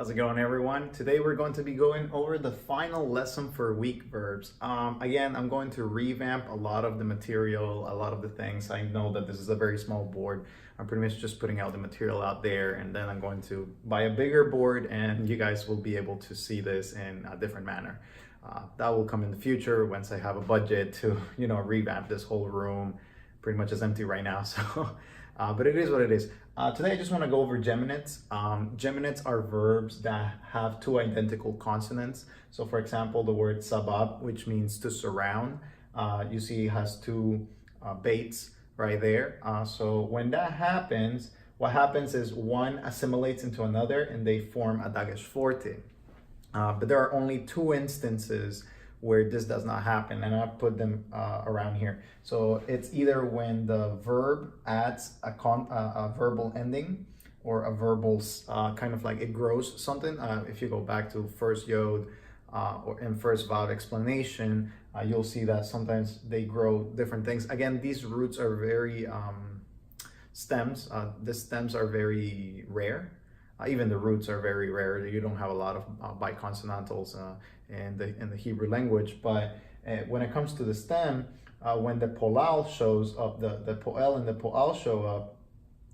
How's it going, everyone? Today we're going to be going over the final lesson for weak verbs. Again, I'm going to revamp a lot of the material, a lot of the things. I know that this is a very small board. I'm pretty much just putting out the material out there, and then I'm going to buy a bigger board and you guys will be able to see this in a different manner. That will come in the future once I have a budget to, revamp this whole room. Pretty much is empty right now, so but it is what it is. Today I just want to go over geminates. Geminates are verbs that have two identical consonants. So for example, the word sabab, which means to surround, you see has two baits right there. So when that happens, what happens is one assimilates into another and they form a Dagesh Forte. But there are only two instances where this does not happen, and I put them around here. So it's either when the verb adds a verbal ending or a verbal kind of like it grows something. If you go back to first yod or in first vav explanation, you'll see that sometimes they grow different things. Again, these roots are very stems. The stems are very rare. Even the roots are very rare. You don't have a lot of biconsonantals in the Hebrew language. But when it comes to the stem, when the polal shows up, the poel and the poal show up,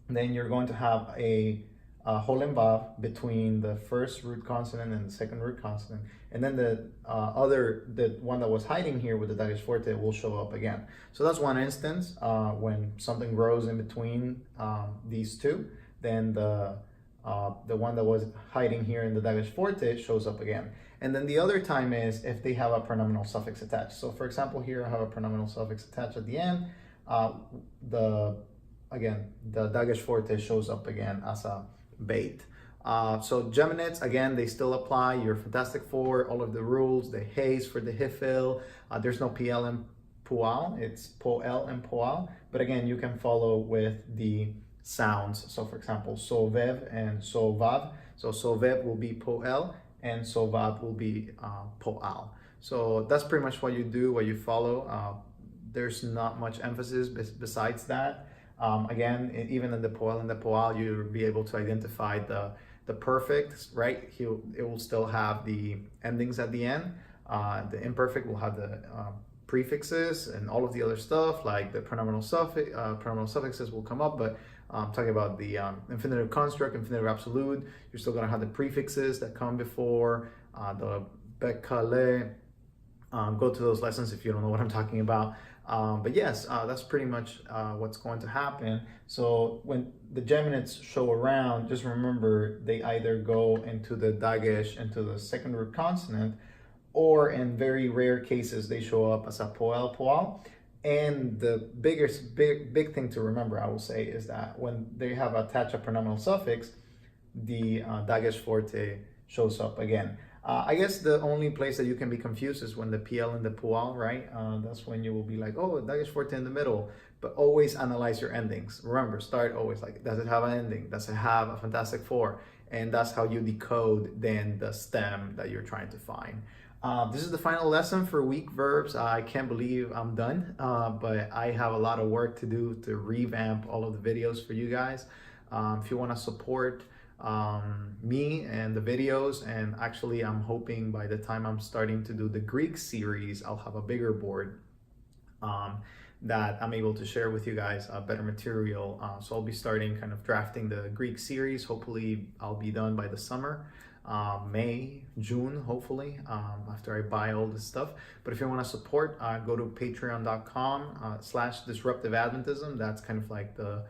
then you're going to have a holem vav between the first root consonant and the second root consonant, and then the one that was hiding here with the Dagesh Forte will show up again. So that's one instance when something grows in between these two. Then the one that was hiding here in the Dagesh Forte shows up again. And then the other time is if they have a pronominal suffix attached. So for example, here I have a pronominal suffix attached at the end. The Dagesh Forte shows up again as a bait. So geminates, again, they still apply. You're Fantastic Four, all of the rules, the haze for the hifil. There's no PL and pual, it's poel and poal. But again, you can follow with the sounds. So for example, sovev and sovav. So sovev will be poel and sovav will be poal. So that's pretty much what you do, what you follow. There's not much emphasis besides that. Again, even in the poel and the poal, you'll be able to identify the perfect, right? It will still have the endings at the end. The imperfect will have the prefixes and all of the other stuff, like the pronominal suffixes will come up, but I'm talking about the infinitive construct, infinitive absolute. You're still going to have the prefixes that come before the bekale. Go to those lessons if you don't know what I'm talking about. But yes, that's pretty much what's going to happen. So when the geminates show around, just remember they either go into the dagesh, into the second root consonant, or in very rare cases they show up as a poel poal. And the big thing to remember, I will say, is that when they have attached a pronominal suffix, the Dagesh Forte shows up again. I guess the only place that you can be confused is when the PL and the poal, right? That's when you will be like, oh, Dagesh Forte in the middle. But always analyze your endings. Remember, start always like, does it have an ending? Does it have a Fantastic Four? And that's how you decode then the stem that you're trying to find. This is the final lesson for weak verbs. I can't believe I'm done, but I have a lot of work to do to revamp all of the videos for you guys. If you want to support me and the videos, and actually I'm hoping by the time I'm starting to do the Greek series, I'll have a bigger board that I'm able to share with you guys better material. So I'll be starting kind of drafting the Greek series. Hopefully I'll be done by the summer. May, June, hopefully, after I buy all this stuff. But if you want to support, go to patreon.com/disruptiveadventism. That's kind of like the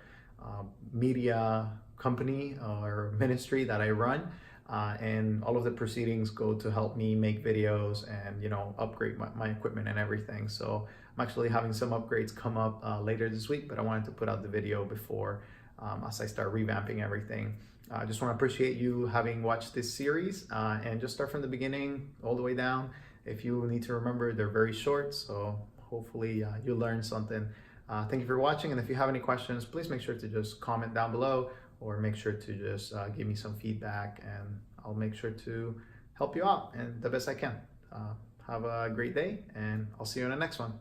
media company or ministry that I run. And all of the proceedings go to help me make videos and, upgrade my equipment and everything. So I'm actually having some upgrades come up later this week, but I wanted to put out the video before as I start revamping everything. I just want to appreciate you having watched this series and just start from the beginning all the way down. If you need to remember, they're very short, so hopefully you learned something. Thank you for watching, and if you have any questions, please make sure to just comment down below or make sure to just give me some feedback, and I'll make sure to help you out and the best I can. Have a great day, and I'll see you in the next one.